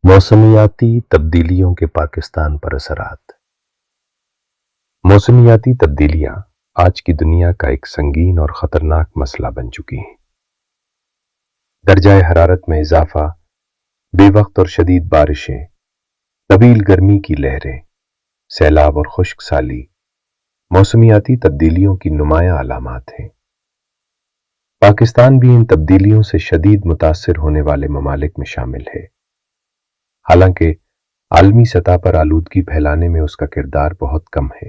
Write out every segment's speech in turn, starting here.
موسمیاتی تبدیلیوں کے پاکستان پر اثرات۔ موسمیاتی تبدیلیاں آج کی دنیا کا ایک سنگین اور خطرناک مسئلہ بن چکی ہیں۔ درجہ حرارت میں اضافہ، بے وقت اور شدید بارشیں، طویل گرمی کی لہریں، سیلاب اور خشک سالی موسمیاتی تبدیلیوں کی نمایاں علامات ہیں۔ پاکستان بھی ان تبدیلیوں سے شدید متاثر ہونے والے ممالک میں شامل ہے، حالانکہ عالمی سطح پر آلودگی پھیلانے میں اس کا کردار بہت کم ہے۔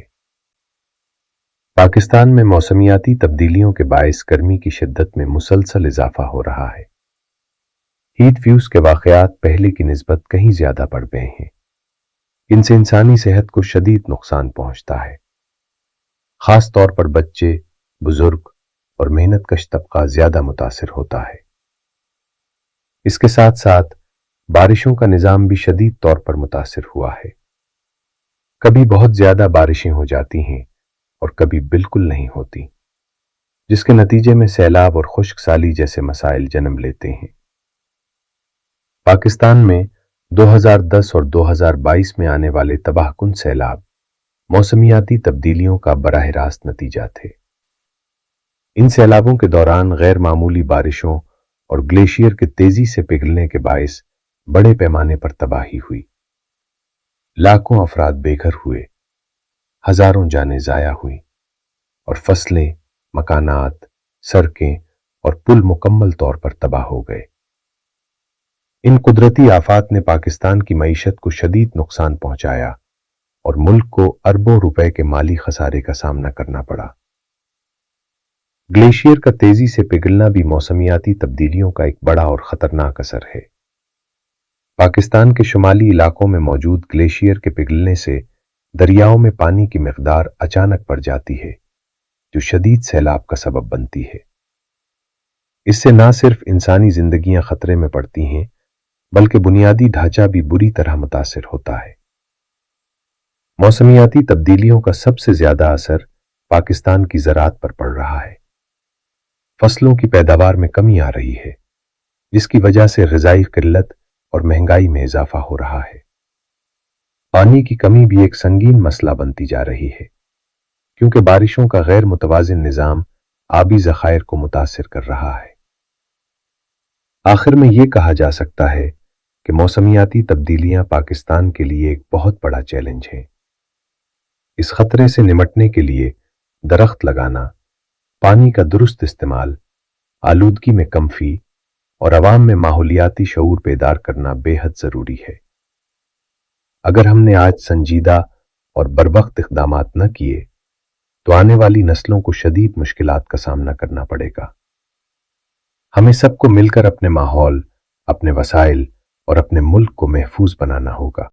پاکستان میں موسمیاتی تبدیلیوں کے باعث گرمی کی شدت میں مسلسل اضافہ ہو رہا ہے۔ ہیٹ ویوز کے واقعات پہلے کی نسبت کہیں زیادہ بڑھ گئے ہیں۔ ان سے انسانی صحت کو شدید نقصان پہنچتا ہے۔ خاص طور پر بچے، بزرگ اور محنت کش طبقہ زیادہ متاثر ہوتا ہے۔ اس کے ساتھ ساتھ بارشوں کا نظام بھی شدید طور پر متاثر ہوا ہے۔ کبھی بہت زیادہ بارشیں ہو جاتی ہیں اور کبھی بالکل نہیں ہوتی، جس کے نتیجے میں سیلاب اور خشک سالی جیسے مسائل جنم لیتے ہیں۔ پاکستان میں 2010 اور 2022 میں آنے والے تباہ کن سیلاب موسمیاتی تبدیلیوں کا براہ راست نتیجہ تھے۔ ان سیلابوں کے دوران غیر معمولی بارشوں اور گلیشیئر کے تیزی سے پگھلنے کے باعث بڑے پیمانے پر تباہی ہوئی۔ لاکھوں افراد بے گھر ہوئے، ہزاروں جانیں ضائع ہوئیں اور فصلیں، مکانات، سڑکیں اور پل مکمل طور پر تباہ ہو گئے۔ ان قدرتی آفات نے پاکستان کی معیشت کو شدید نقصان پہنچایا اور ملک کو اربوں روپے کے مالی خسارے کا سامنا کرنا پڑا۔ گلیشیئر کا تیزی سے پگھلنا بھی موسمیاتی تبدیلیوں کا ایک بڑا اور خطرناک اثر ہے۔ پاکستان کے شمالی علاقوں میں موجود گلیشیئر کے پگھلنے سے دریاؤں میں پانی کی مقدار اچانک بڑھ جاتی ہے، جو شدید سیلاب کا سبب بنتی ہے۔ اس سے نہ صرف انسانی زندگیاں خطرے میں پڑتی ہیں، بلکہ بنیادی ڈھانچہ بھی بری طرح متاثر ہوتا ہے۔ موسمیاتی تبدیلیوں کا سب سے زیادہ اثر پاکستان کی زراعت پر پڑ رہا ہے۔ فصلوں کی پیداوار میں کمی آ رہی ہے، جس کی وجہ سے غذائی قلت اور مہنگائی میں اضافہ ہو رہا ہے۔ پانی کی کمی بھی ایک سنگین مسئلہ بنتی جا رہی ہے، کیونکہ بارشوں کا غیر متوازن نظام آبی ذخائر کو متاثر کر رہا ہے۔ آخر میں یہ کہا جا سکتا ہے کہ موسمیاتی تبدیلیاں پاکستان کے لیے ایک بہت بڑا چیلنج ہیں۔ اس خطرے سے نمٹنے کے لیے درخت لگانا، پانی کا درست استعمال، آلودگی میں کمی اور عوام میں ماحولیاتی شعور بیدار کرنا بے حد ضروری ہے۔ اگر ہم نے آج سنجیدہ اور بروقت اقدامات نہ کیے تو آنے والی نسلوں کو شدید مشکلات کا سامنا کرنا پڑے گا۔ ہمیں سب کو مل کر اپنے ماحول، اپنے وسائل اور اپنے ملک کو محفوظ بنانا ہوگا۔